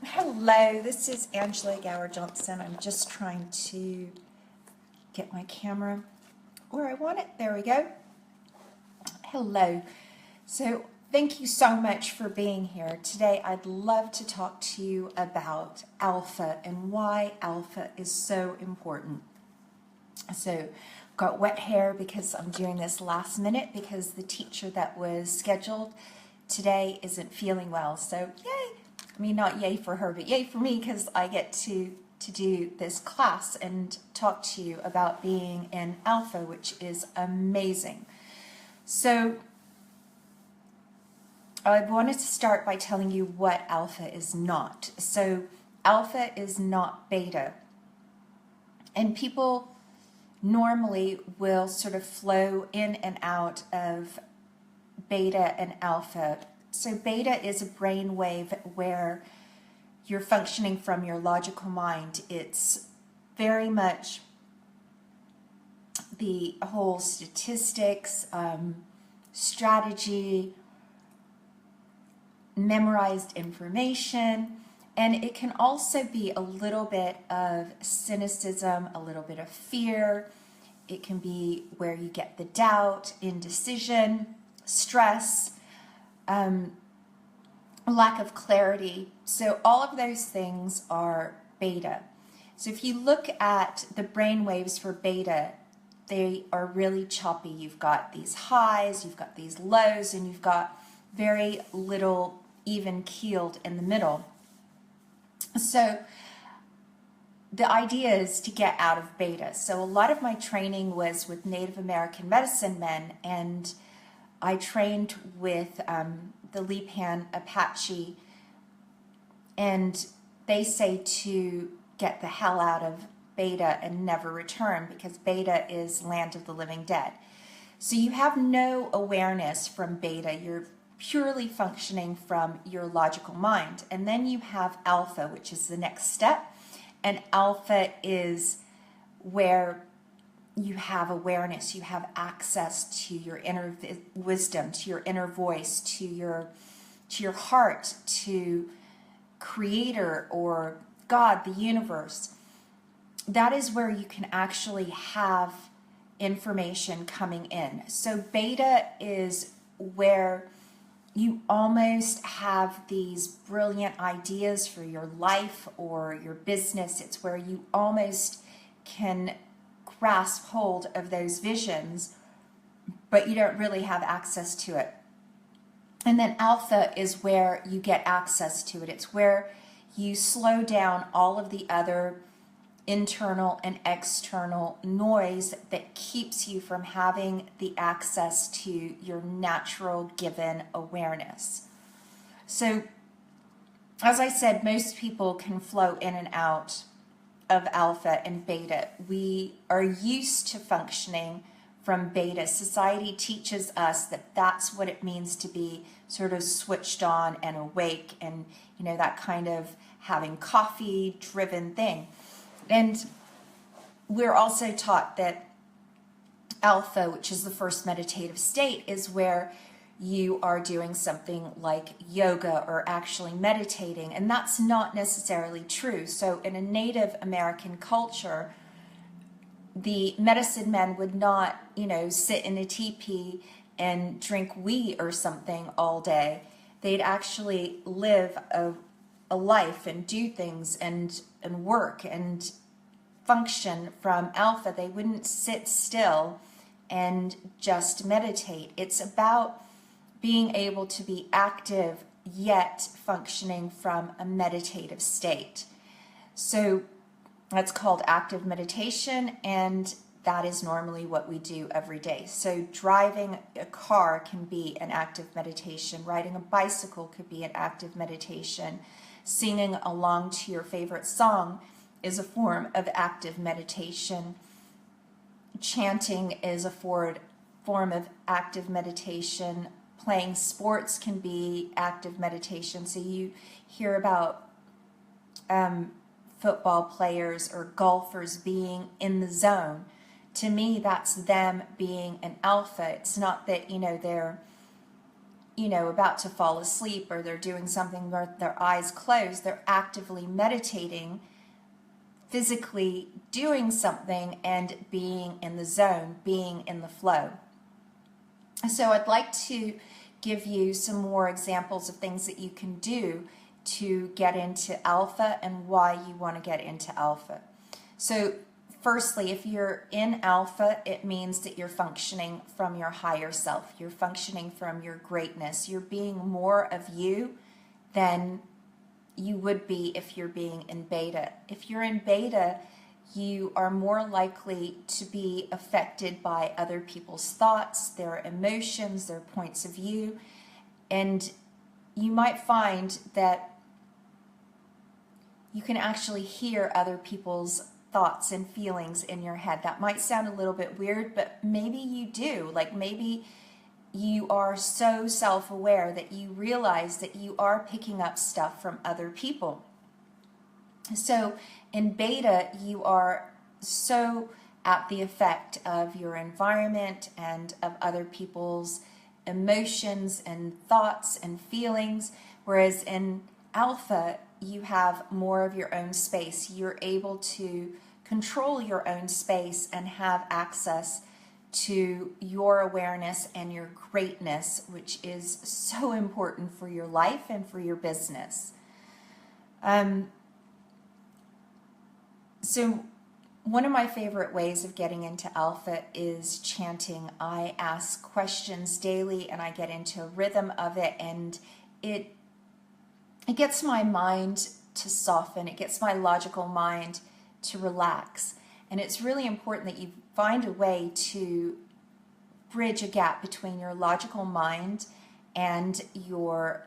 Hello, this is Angela Gower-Johnson. I'm just trying to get my camera where I want it. There we go. Hello. So thank you so much for being here. Today I'd love to talk to you about alpha and why alpha is so important. So I've got wet hair because I'm doing this last minute because the teacher that was scheduled today isn't feeling well. So yay! I mean, not yay for her, but yay for me because I get to do this class and talk to you about being in alpha, which is amazing. So I wanted to start by telling you what alpha is not. So alpha is not beta. And people normally will sort of flow in and out of beta and alpha. So beta is a brain wave where you're functioning from your logical mind. It's very much the whole statistics, strategy, memorized information, and it can also be a little bit of cynicism, a little bit of fear. It can be where you get the doubt, indecision, stress, lack of clarity. So all of those things are beta. So if you look at the brain waves for beta, they are really choppy. You've got these highs, you've got these lows, and you've got very little even keeled in the middle. So the idea is to get out of beta. So a lot of my training was with Native American medicine men, and I trained with the Lipan Apache, and they say to get the hell out of beta and never return because beta is land of the living dead. So you have no awareness from beta. You're purely functioning from your logical mind. And then you have alpha, which is the next step. And alpha is where you have awareness, you have access to your inner wisdom, to your inner voice, to your heart, to Creator or God, the universe. That is where you can actually have information coming in. So beta is where you almost have these brilliant ideas for your life or your business. It's where you almost can grasp hold of those visions, but you don't really have access to it. And then alpha is where you get access to it. It's where you slow down all of the other internal and external noise that keeps you from having the access to your natural given awareness. So, as I said, most people can flow in and out of alpha and beta. We are used to functioning from beta. Society teaches us that that's what it means to be sort of switched on and awake and, you know, that kind of having coffee driven thing. And we're also taught that alpha, which is the first meditative state, is where you are doing something like yoga or actually meditating, and that's not necessarily true. So in a Native American culture, the medicine men would not, you know, sit in a teepee and drink wee or something all day. They'd actually live a life and do things and work and function from alpha. They wouldn't sit still and just meditate. It's about being able to be active yet functioning from a meditative state. So that's called active meditation, and that is normally what we do every day. So driving a car can be an active meditation. Riding a bicycle could be an active meditation. Singing along to your favorite song is a form of active meditation. Chanting is a form of active meditation. Playing sports can be active meditation. So you hear about football players or golfers being in the zone. To me, that's them being an alpha. It's not that, you know, they're about to fall asleep, or they're doing something with their eyes closed, they're actively meditating, physically doing something and being in the zone, being in the flow. So I'd like to give you some more examples of things that you can do to get into alpha and why you want to get into alpha. So firstly, if you're in alpha, it means that you're functioning from your higher self. You're functioning from your greatness. You're being more of you than you would be if you're being in beta. If you're in beta, you are more likely to be affected by other people's thoughts, their emotions, their points of view, and you might find that you can actually hear other people's thoughts and feelings in your head. That might sound a little bit weird, but maybe you do. Like maybe you are so self-aware that you realize that you are picking up stuff from other people. So in beta, you are so at the effect of your environment and of other people's emotions and thoughts and feelings, whereas in alpha, you have more of your own space. You're able to control your own space and have access to your awareness and your greatness, which is so important for your life and for your business. So one of my favorite ways of getting into alpha is chanting. I ask questions daily and I get into a rhythm of it, and it gets my mind to soften. It gets my logical mind to relax. And it's really important that you find a way to bridge a gap between your logical mind and your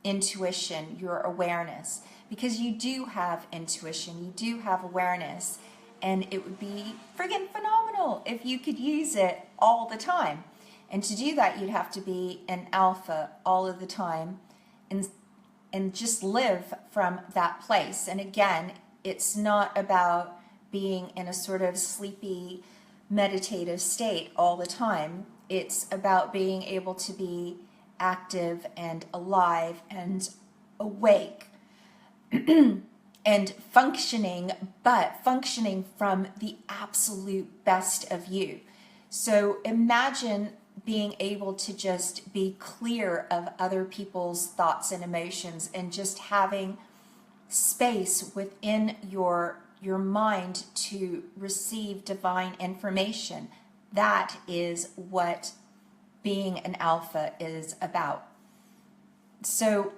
intuition, your awareness. Because you do have intuition, you do have awareness, and it would be friggin' phenomenal if you could use it all the time. And to do that, you'd have to be an alpha all of the time and just live from that place. And again, it's not about being in a sort of sleepy, meditative state all the time. It's about being able to be active and alive and awake and functioning, but functioning from the absolute best of you. So imagine being able to just be clear of other people's thoughts and emotions and just having space within your mind to receive divine information. That is what being an alpha is about. So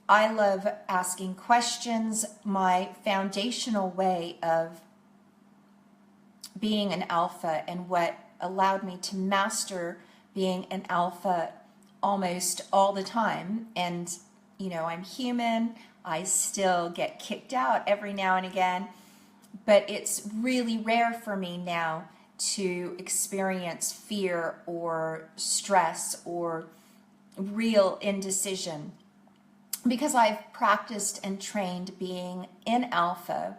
I love asking questions. My foundational way of being an alpha and what allowed me to master being an alpha almost all the time, and I'm human, I still get kicked out every now and again, but it's really rare for me now to experience fear or stress or real indecision, because I've practiced and trained being in alpha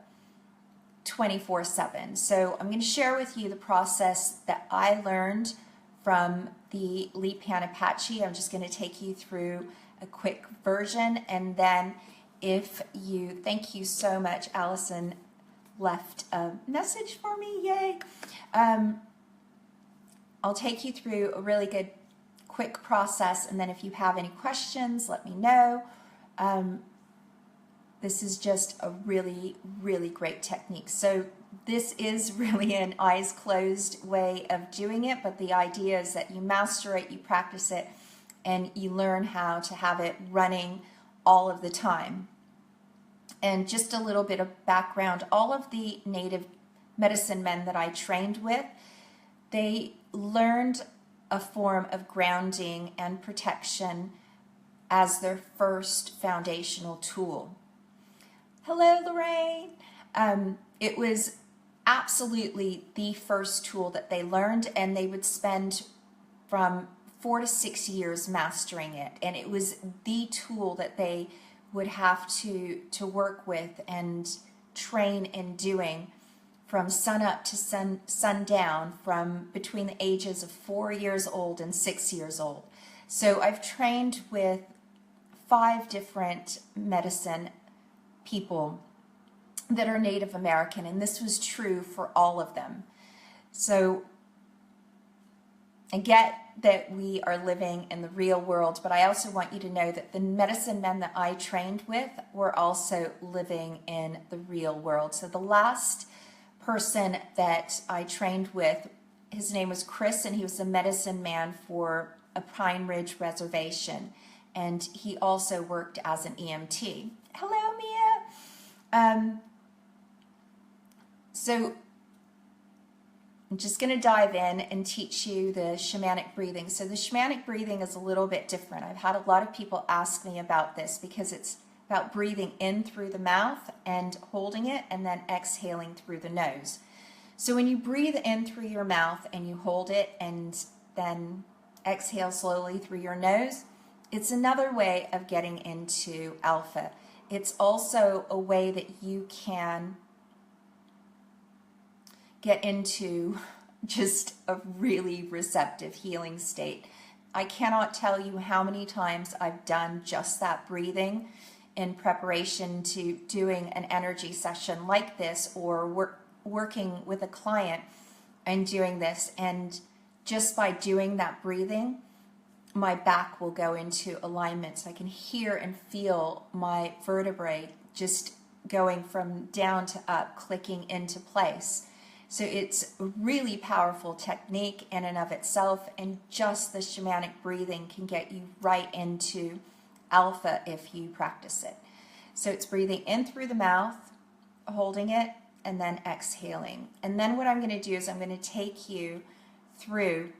24/7. So I'm going to share with you the process that I learned from the Leap Hand Apache. I'm just going to take you through a quick version, and then thank you so much, Allison left a message for me, yay. I'll take you through a really good quick process, and then if you have any questions, let me know. This is just a really, really great technique. So this is really an eyes closed way of doing it, but the idea is that you master it, you practice it, and you learn how to have it running all of the time. And just a little bit of background, all of the native medicine men that I trained with, they learned a form of grounding and protection as their first foundational tool. Hello, Lorraine. It was absolutely the first tool that they learned, and they would spend from 4 to 6 years mastering it. And it was the tool that they would have to work with and train in doing from sun up to sundown, from between the ages of 4 years old and 6 years old. So I've trained with 5 different medicine people that are Native American, and this was true for all of them. So I get that we are living in the real world, but I also want you to know that the medicine men that I trained with were also living in the real world. So the last person that I trained with, his name was Chris, and he was a medicine man for a Pine Ridge reservation, and he also worked as an EMT. Hello, Mia. So I'm just going to dive in and teach you the shamanic breathing. So the shamanic breathing is a little bit different. I've had a lot of people ask me about this because it's about breathing in through the mouth and holding it and then exhaling through the nose. So when you breathe in through your mouth and you hold it and then exhale slowly through your nose, it's another way of getting into alpha. It's also a way that you can get into just a really receptive healing state. I cannot tell you how many times I've done just that breathing in preparation to doing an energy session like this, or working with a client and doing this, and just by doing that breathing, my back will go into alignment. So I can hear and feel my vertebrae just going from down to up, clicking into place. So it's a really powerful technique in and of itself, and just the shamanic breathing can get you right into alpha if you practice it. So it's breathing in through the mouth, holding it, and then exhaling. And then what I'm going to do is I'm going to take you through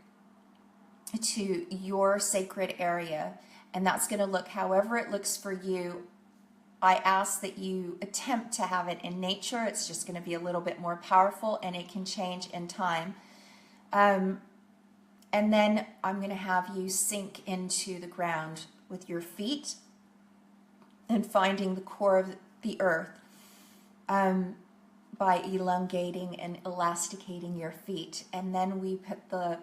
to your sacred area, and that's going to look however it looks for you. I ask that you attempt to have it in nature. It's just going to be a little bit more powerful, and it can change in time. And then I'm going to have you sink into the ground with your feet and finding the core of the earth by elongating and elasticating your feet. And then we put the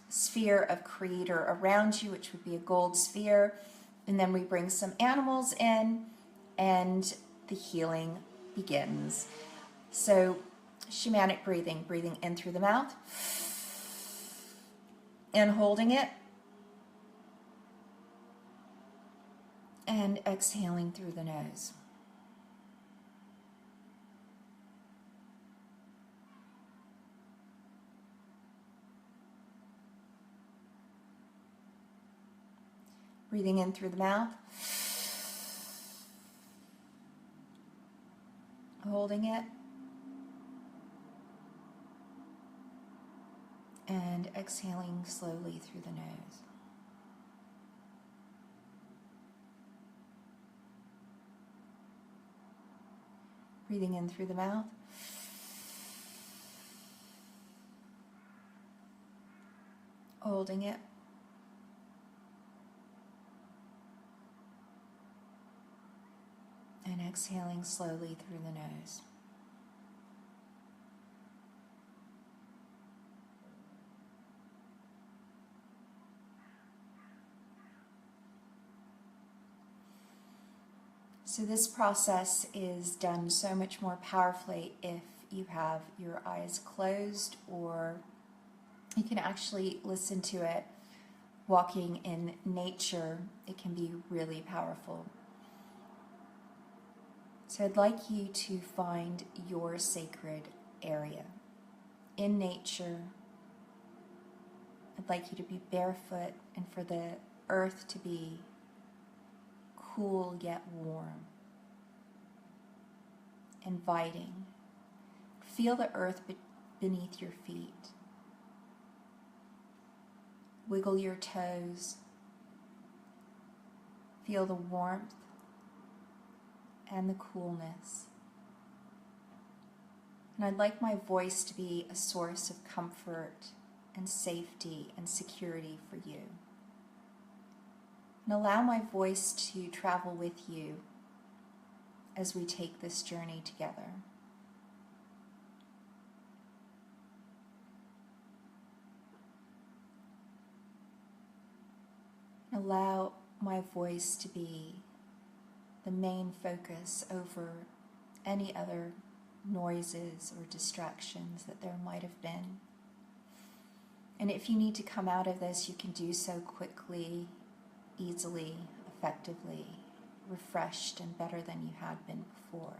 sphere of creator around you, which would be a gold sphere. And then we bring some animals in, and the healing begins. So shamanic breathing, breathing in through the mouth and holding it, and exhaling through the nose. Breathing in through the mouth, holding it, and exhaling slowly through the nose. Breathing in through the mouth, holding it, and exhaling slowly through the nose. So this process is done so much more powerfully if you have your eyes closed, or you can actually listen to it walking in nature. It can be really powerful. So I'd like you to find your sacred area in nature. I'd like you to be barefoot and for the earth to be cool yet warm, inviting. Feel the earth beneath your feet. Wiggle your toes. Feel the warmth and the coolness. And I'd like my voice to be a source of comfort and safety and security for you. And allow my voice to travel with you as we take this journey together. Allow my voice to be the main focus over any other noises or distractions that there might have been. And if you need to come out of this, you can do so quickly, easily, effectively, refreshed and better than you had been before.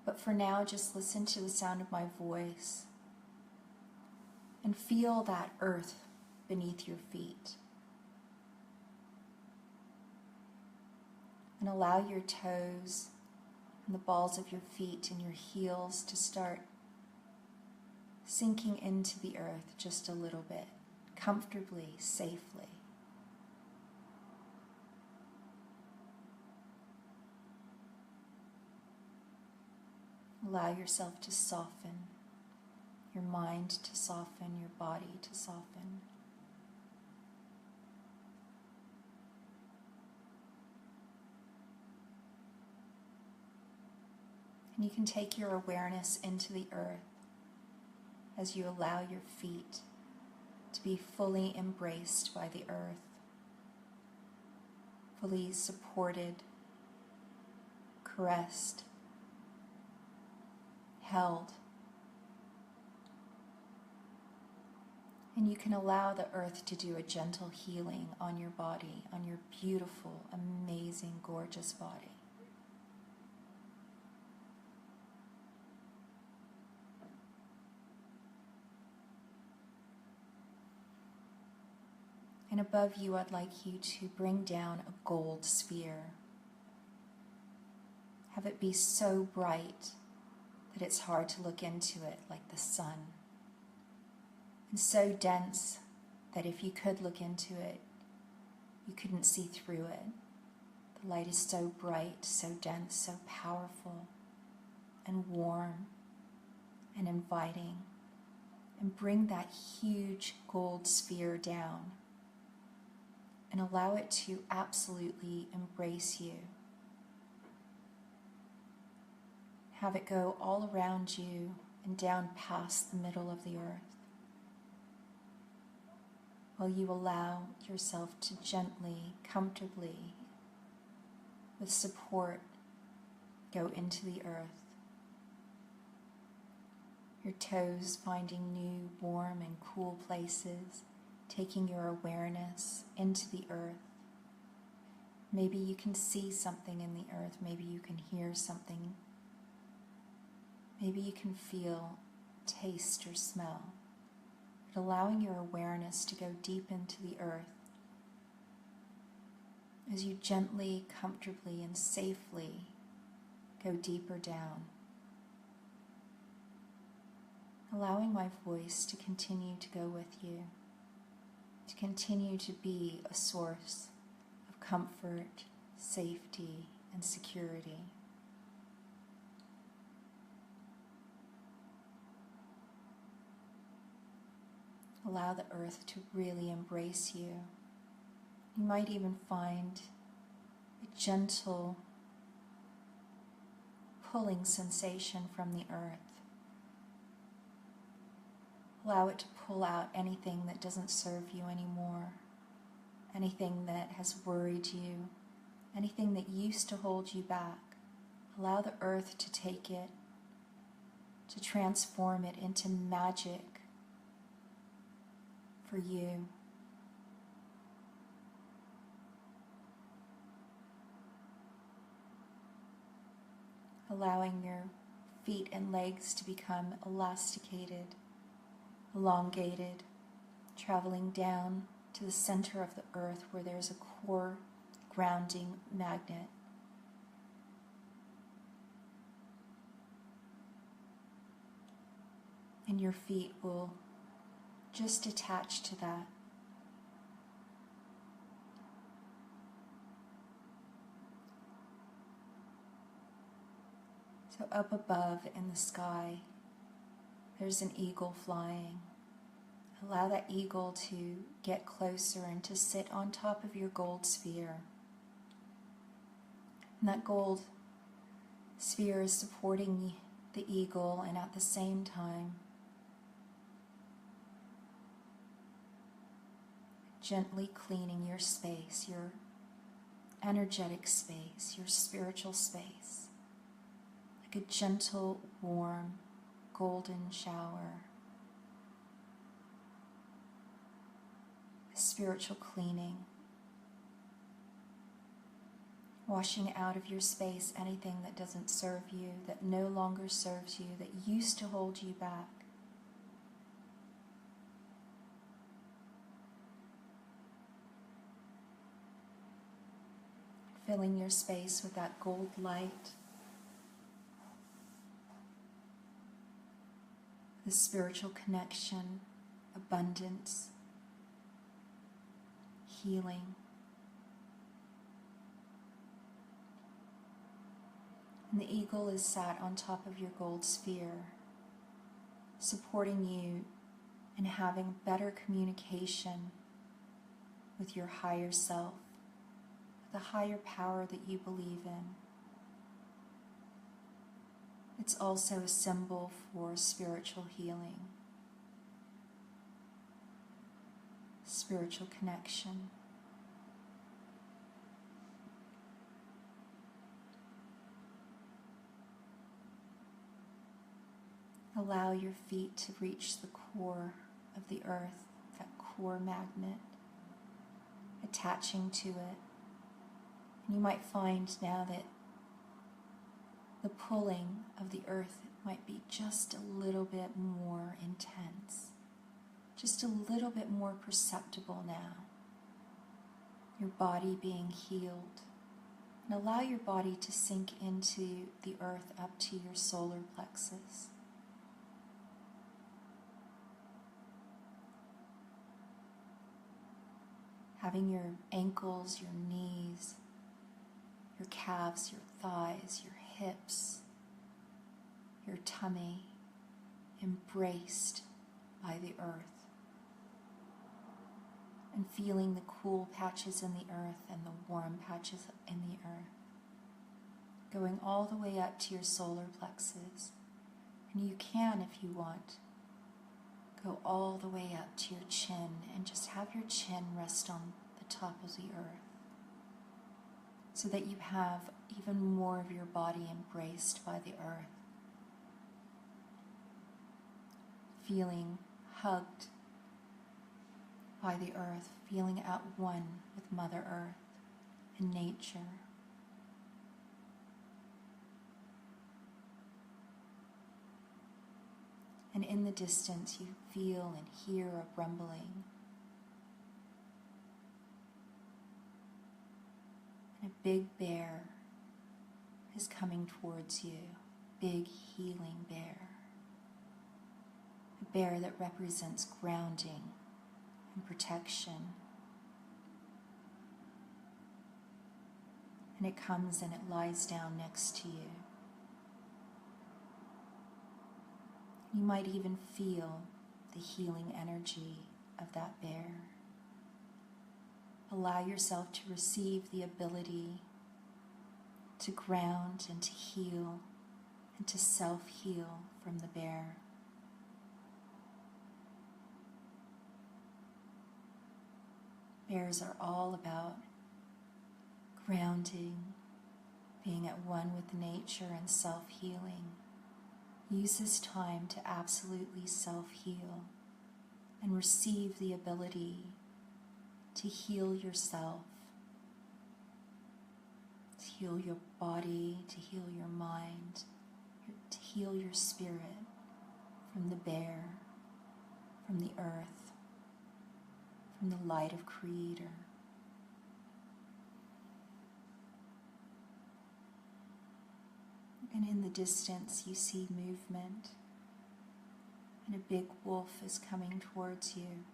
But for now, just listen to the sound of my voice and feel that earth beneath your feet. And allow your toes and the balls of your feet and your heels to start sinking into the earth just a little bit, comfortably, safely. Allow yourself to soften, your mind to soften, your body to soften. And you can take your awareness into the earth as you allow your feet to be fully embraced by the earth, fully supported, caressed, held. And you can allow the earth to do a gentle healing on your body, on your beautiful, amazing, gorgeous body. And above you, I'd like you to bring down a gold sphere. Have it be so bright that it's hard to look into it, like the sun. And so dense that if you could look into it, you couldn't see through it. The light is so bright, so dense, so powerful, and warm, and inviting. And bring that huge gold sphere down and allow it to absolutely embrace you. Have it go all around you and down past the middle of the earth, while you allow yourself to gently, comfortably, with support, go into the earth. Your toes finding new, warm, and cool places, taking your awareness into the earth. Maybe you can see something in the earth. Maybe you can hear something. Maybe you can feel, taste, or smell. But allowing your awareness to go deep into the earth as you gently, comfortably, and safely go deeper down. Allowing my voice to continue to go with you, to continue to be a source of comfort, safety, and security. Allow the earth to really embrace you. You might even find a gentle pulling sensation from the earth. Allow it to pull out anything that doesn't serve you anymore, anything that has worried you, anything that used to hold you back. Allow the earth to take it, to transform it into magic for you. Allowing your feet and legs to become elasticated, elongated, traveling down to the center of the earth where there's a core grounding magnet. And your feet will just attach to that. So up above in the sky, there's an eagle flying. Allow that eagle to get closer and to sit on top of your gold sphere. And that gold sphere is supporting the eagle, and at the same time, gently cleaning your space, your energetic space, your spiritual space, like a gentle, warm, golden shower. A spiritual cleaning, washing out of your space anything that doesn't serve you, that no longer serves you, that used to hold you back. Filling your space with that gold light, the spiritual connection, abundance, healing. And the eagle is sat on top of your gold sphere, supporting you in having better communication with your higher self, the higher power that you believe in. It's also a symbol for spiritual healing, spiritual connection. Allow your feet to reach the core of the earth, that core magnet, attaching to it. And you might find now that the pulling of the earth might be just a little bit more intense, just a little bit more perceptible now. Your body being healed. And allow your body to sink into the earth up to your solar plexus. Having your ankles, your knees, your calves, your thighs, your hips, your tummy embraced by the earth. And feeling the cool patches in the earth and the warm patches in the earth. Going all the way up to your solar plexus. And you can, if you want, go all the way up to your chin and just have your chin rest on the top of the earth, so that you have even more of your body embraced by the earth. Feeling hugged by the earth, feeling at one with Mother Earth and nature. And in the distance, you feel and hear a rumbling. And a big bear is coming towards you, big healing bear. A bear that represents grounding and protection. And it comes and it lies down next to you. You might even feel the healing energy of that bear. Allow yourself to receive the ability to ground and to heal and to self-heal from the bear. Bears are all about grounding, being at one with nature and self-healing. Use this time to absolutely self-heal and receive the ability to heal yourself, to heal your body, to heal your mind, to heal your spirit from the bear, from the earth, from the light of Creator. And in the distance you see movement, and a big wolf is coming towards you.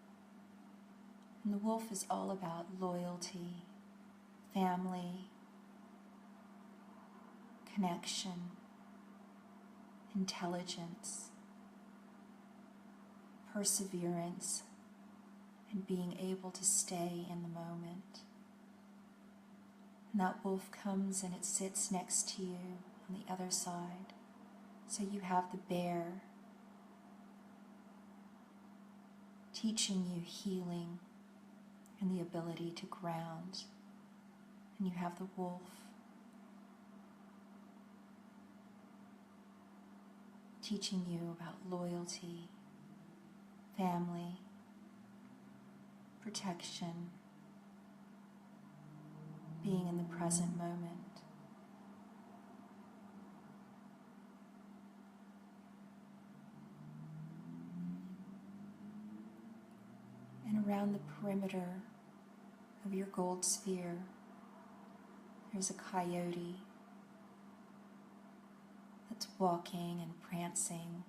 And the wolf is all about loyalty, family, connection, intelligence, perseverance, and being able to stay in the moment. And that wolf comes and it sits next to you on the other side. So you have the bear teaching you healing and the ability to ground. And you have the wolf. Teaching you about loyalty, family, protection, being in the present moment. And around the perimeter of your gold sphere, there's a coyote that's walking and prancing.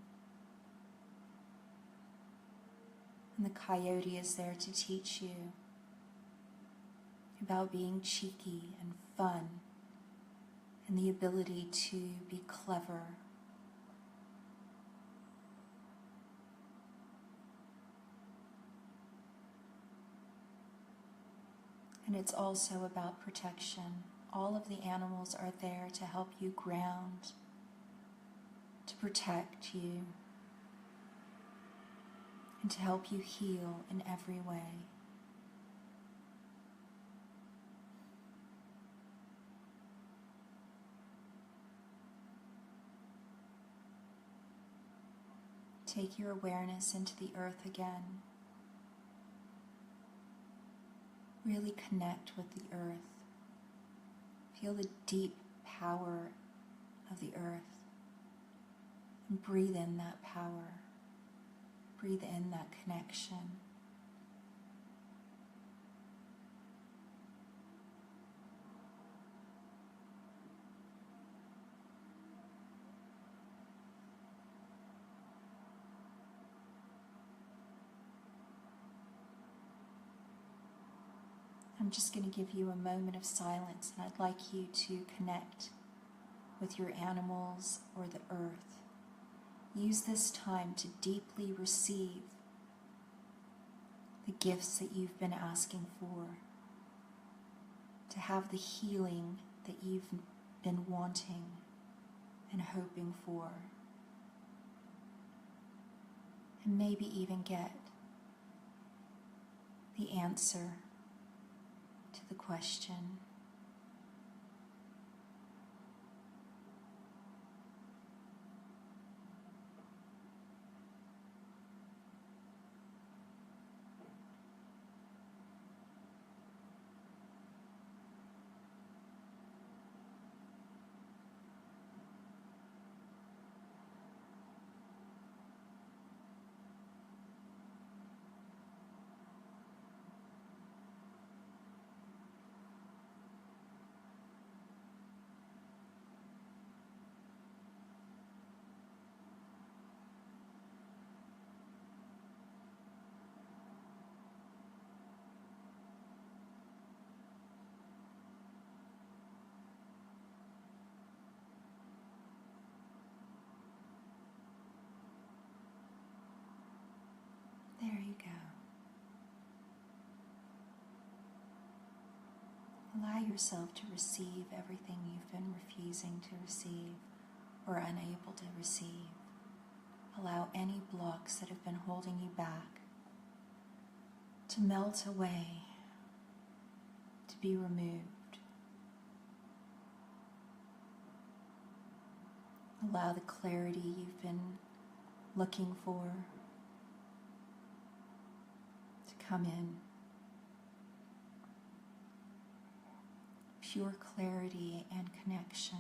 And the coyote is there to teach you about being cheeky and fun and the ability to be clever. And it's also about protection. All of the animals are there to help you ground, to protect you, and to help you heal in every way. Take your awareness into the earth again. Really connect with the earth. Feel the deep power of the earth. And breathe in that power. Breathe in that connection. I'm just going to give you a moment of silence, and I'd like you to connect with your animals or the earth. Use this time to deeply receive the gifts that you've been asking for, to have the healing that you've been wanting and hoping for, and maybe even get the answer to the question. There you go. Allow yourself to receive everything you've been refusing to receive or unable to receive. Allow any blocks that have been holding you back to melt away, to be removed. Allow the clarity you've been looking for to come in. Pure clarity and connection.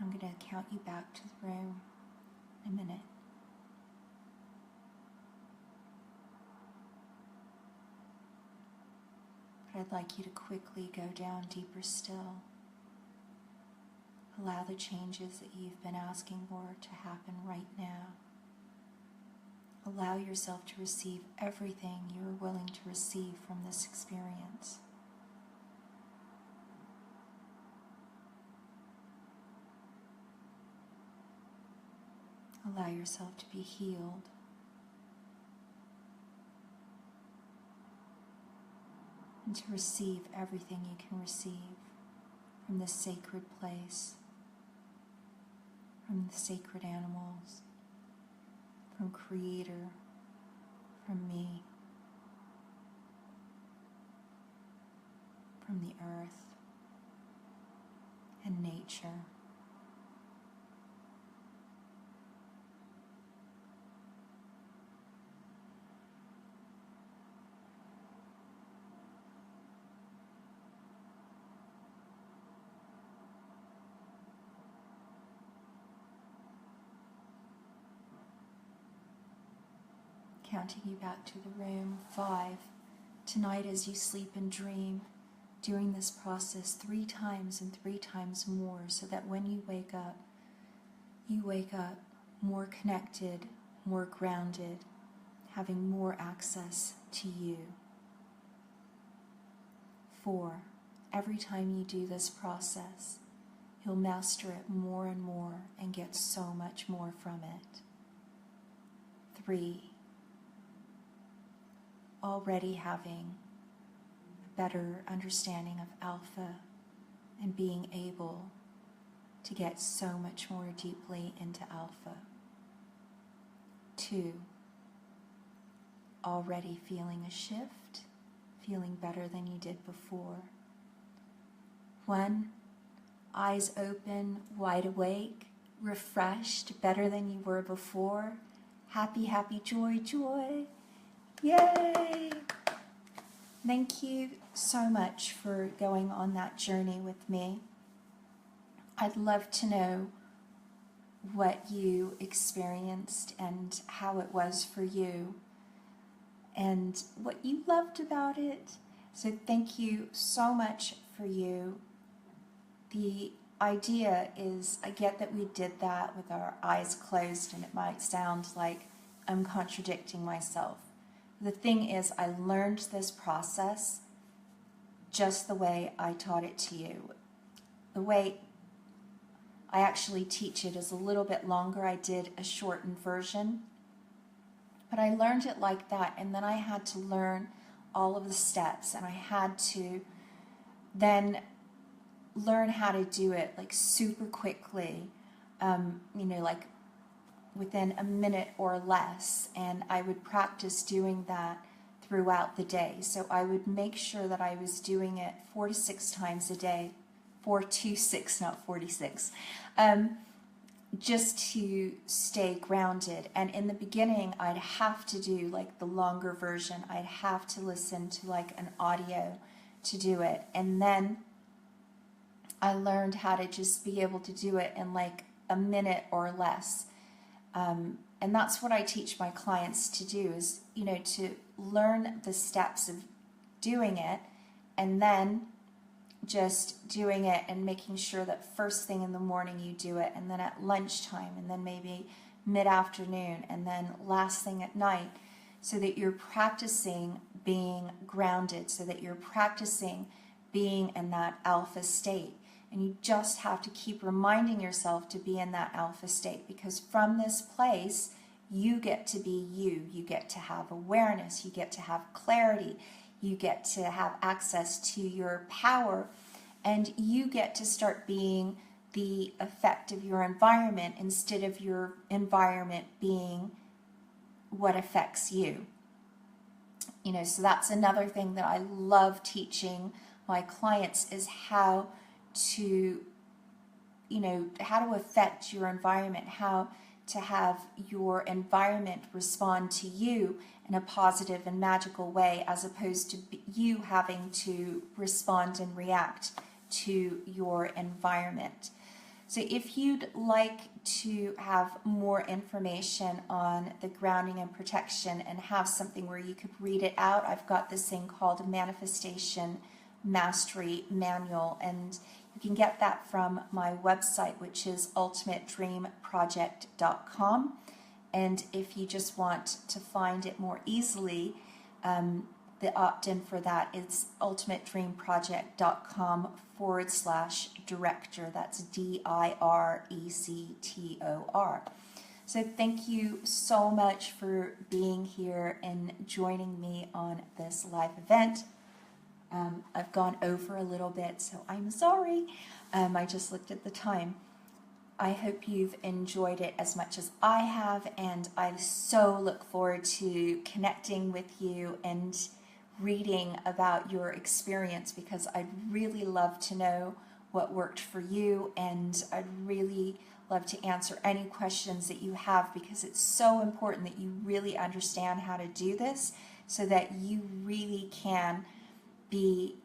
I'm going to count you back to the room in a minute. But I'd like you to quickly go down deeper still. Allow the changes that you've been asking for to happen right now. Allow yourself to receive everything you are willing to receive from this experience. Allow yourself to be healed. And to receive everything you can receive from this sacred place, from the sacred animals, from Creator, from me, from the earth and nature. Counting you back to the room. 5. Tonight as you sleep and dream, doing this process 3 times and 3 times more, so that when you wake up more connected, more grounded, having more access to you. 4. Every time you do this process, you'll master it more and more and get so much more from it. 3. Already having a better understanding of Alpha and being able to get so much more deeply into Alpha. 2. Already feeling a shift, feeling better than you did before. 1. Eyes open, wide awake, refreshed, better than you were before. Happy, happy, joy, joy. Yay! Thank you so much for going on that journey with me. I'd love to know what you experienced and how it was for you and what you loved about it. So thank you so much for you. The idea is, I get that we did that with our eyes closed and it might sound like I'm contradicting myself. The thing is, I learned this process just the way I taught it to you. The way I actually teach it is a little bit longer. I did a shortened version, but I learned it like that, and then I had to learn all of the steps, and I had to then learn how to do it like super quickly, like within a minute or less, and I would practice doing that throughout the day. So I would make sure that I was doing it 4 to 6 times a day, 4 to 6, not 46, just to stay grounded. And in the beginning, I'd have to do like the longer version. I'd have to listen to like an audio to do it. And then I learned how to just be able to do it in like a minute or less. And that's what I teach my clients to do is, to learn the steps of doing it and then just doing it and making sure that first thing in the morning you do it, and then at lunchtime, and then maybe mid-afternoon, and then last thing at night, so that you're practicing being grounded, so that you're practicing being in that alpha state. And you just have to keep reminding yourself to be in that alpha state, because from this place, you get to be you. You get to have awareness. You get to have clarity. You get to have access to your power. And you get to start being the effect of your environment instead of your environment being what affects you. So that's another thing that I love teaching my clients is how to affect your environment, how to have your environment respond to you in a positive and magical way, as opposed to you having to respond and react to your environment. So if you'd like to have more information on the grounding and protection and have something where you could read it out, I've got this thing called a Manifestation Mastery Manual, and you can get that from my website, which is ultimatedreamproject.com. And if you just want to find it more easily, the opt-in for that is ultimatedreamproject.com/director. That's DIRECTOR. So thank you so much for being here and joining me on this live event. I've gone over a little bit, so I'm sorry. I just looked at the time. I hope you've enjoyed it as much as I have, and I so look forward to connecting with you and reading about your experience, because I'd really love to know what worked for you, and I'd really love to answer any questions that you have, because it's so important that you really understand how to do this so that you really can be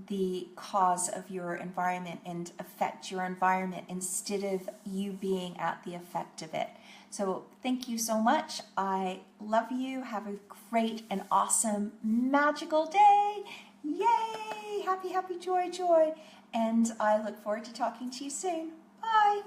the cause of your environment and affect your environment instead of you being at the effect of it. So thank you so much. I love you. Have a great and awesome, magical day. Yay! Happy, happy, joy, joy. And I look forward to talking to you soon. Bye.